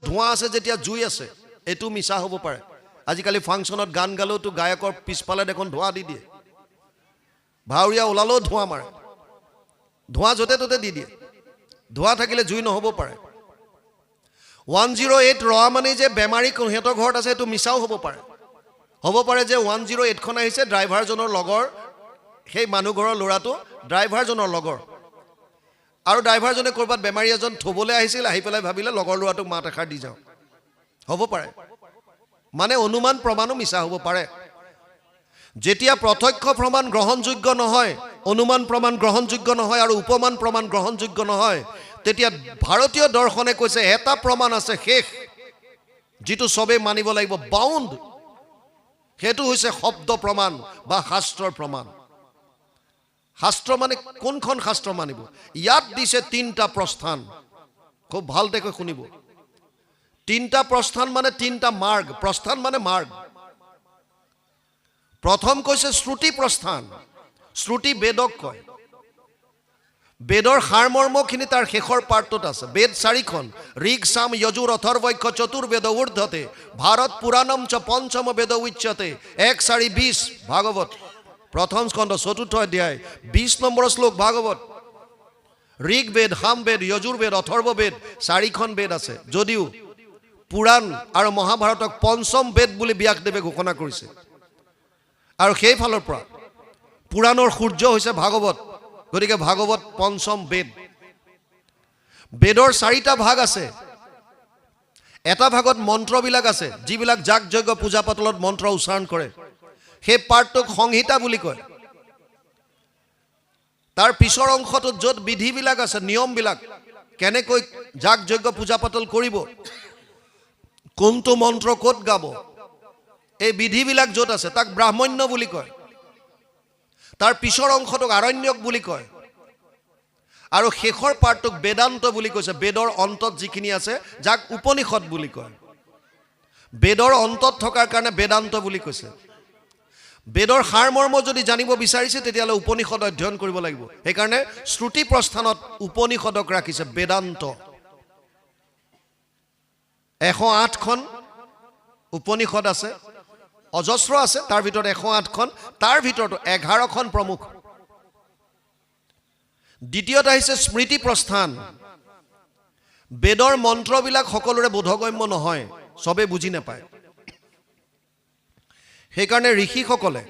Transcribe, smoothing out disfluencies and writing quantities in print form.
ধোঁৱা আছে যেতিয়া জুই আছে এইটো মিছা হ'ব পাৰে আজিকালি ফাংচনত গান গালেওতো গায়কৰ পিছফালে দেখোন ধোঁৱা দি দিয়ে ভাউৰীয়া ওলালেও ধোঁৱা মাৰে ধোঁৱা য'তে ত'তে দি দিয়ে ধোঁৱা থাকিলে জুই নহ'ব পাৰে 108 ৰোৱা মানে যে বেমাৰী সিহঁতৰ ঘৰত আছে এইটো মিছাও হ'ব পাৰে যে 108খন আহিছে ড্ৰাইভাৰজনৰ লগৰ সেই মানুহ ঘৰৰ ল'ৰাটো ড্ৰাইভাৰজনৰ লগৰ আৰু ড্ৰাইভাৰজনে ক'ৰবাত বেমাৰী এজন থ'বলৈ আহিছিল আহি পেলাই ভাবিলে লগৰ ল'ৰাটোক মাত এষাৰ দি যাওঁ হ'ব পাৰে মানে অনুমান প্ৰমাণো মিছা হ'ব পাৰে যেতিয়া প্ৰত্যক্ষ প্ৰমাণ গ্ৰহণযোগ্য নহয় অনুমান প্ৰমাণ গ্ৰহণযোগ্য নহয় আৰু উপমান প্ৰমাণ গ্ৰহণযোগ্য নহয় তেতিয়া ভাৰতীয় দৰ্শনে কৈছে এটা প্ৰমাণ আছে শেষ যিটো সবে মানিব লাগিব বাউণ্ড সেইটো হৈছে শব্দ প্ৰমাণ বা শাস্ত্ৰৰ প্ৰমাণ শাস্ত্ৰ মানে কোনখন শাস্ত্ৰ মানিব ইয়াত দিছে তিনটা প্ৰস্থান খুব ভালকৈ শুনিব তিনটা প্ৰস্থান মানে তিনটা মাৰ্গ প্ৰস্থান মানে মাৰ্গ প্ৰথম কৈছে শ্ৰুতি প্ৰস্থান শ্ৰুতি বেদক কয় বেদৰ সাৰমৰ্মখিনি তাৰ শেষৰ পাৰ্টত আছে বেদ 4খন ঋগ সাম যজুৰ অথৰ্বৈক্য চতুৰ্বেদ ঊৰ্ধ্বতে ভাৰত পুৰাণম চ পঞ্চম বেদ উচ্যতে 1:4:20 ভাগৱত প্ৰথম স্কন্ধ চতুৰ্থ অধ্যায় 20 নম্বৰ শ্লোক ভাগৱত ঋগ বেদ সাম বেদ যজুৰ বেদ অথৰ্ব বেদ 4খন বেদ আছে যদিও পুৰাণ আৰু মহাভাৰতক পঞ্চম বেদ বুলি ব্যাসদেৱে ঘোষণা কৰিছে আৰু সেই ফালৰ পৰা পুৰাণৰ সূৰ্য হৈছে ভাগৱত গতিকে ভাগৱত পঞ্চম বেদ বেদৰ 4টা ভাগ আছে এটা ভাগত মন্ত্ৰবিলাক আছে যিবিলাক যাগ যজ্ঞ পূজা পাতলত মন্ত্ৰ উচ্চাৰণ কৰে সেই পাৰ্টটোক সংহিতা বুলি কয় তাৰ পিছৰ অংশটোত য'ত বিধিবিলাক আছে নিয়মবিলাক কেনেকৈ যাগ যজ্ঞ পূজা পাতল কৰিব কোনটো মন্ত্ৰ ক'ত গাব এই বিধিবিলাক য'ত আছে তাক ব্ৰাহ্মণ্য বুলি কয় তাৰ পিছৰ অংশটোক আৰণ্যক বুলি কয় আৰু শেষৰ পাৰ্টটোক বেদান্ত বুলি কৈছে বেদৰ অন্তত যিখিনি আছে যাক উপনিষদ বুলি কয় বেদৰ অন্তত থকাৰ কাৰণে বেদান্ত বুলি কৈছে বেদৰ সাৰমৰ্ম যদি জানিব বিচাৰিছে তেতিয়াহ'লে উপনিষদ অধ্যয়ন কৰিব লাগিব সেইকাৰণে শ্ৰুতি প্ৰস্থানত উপনিষদক ৰাখিছে বেদান্ত 108খন উপনিষদ আছে অজস্ৰ আছে তাৰ ভিতৰত 108খন তাৰ ভিতৰত 11খন প্ৰমুখ দ্বিতীয়ত আহিছে স্মৃতি প্ৰস্থান বেদৰ মন্ত্ৰবিলাক সকলোৰে বোধগম্য নহয় সবে বুজি নাপায় সেইকাৰণে ঋষিসকলে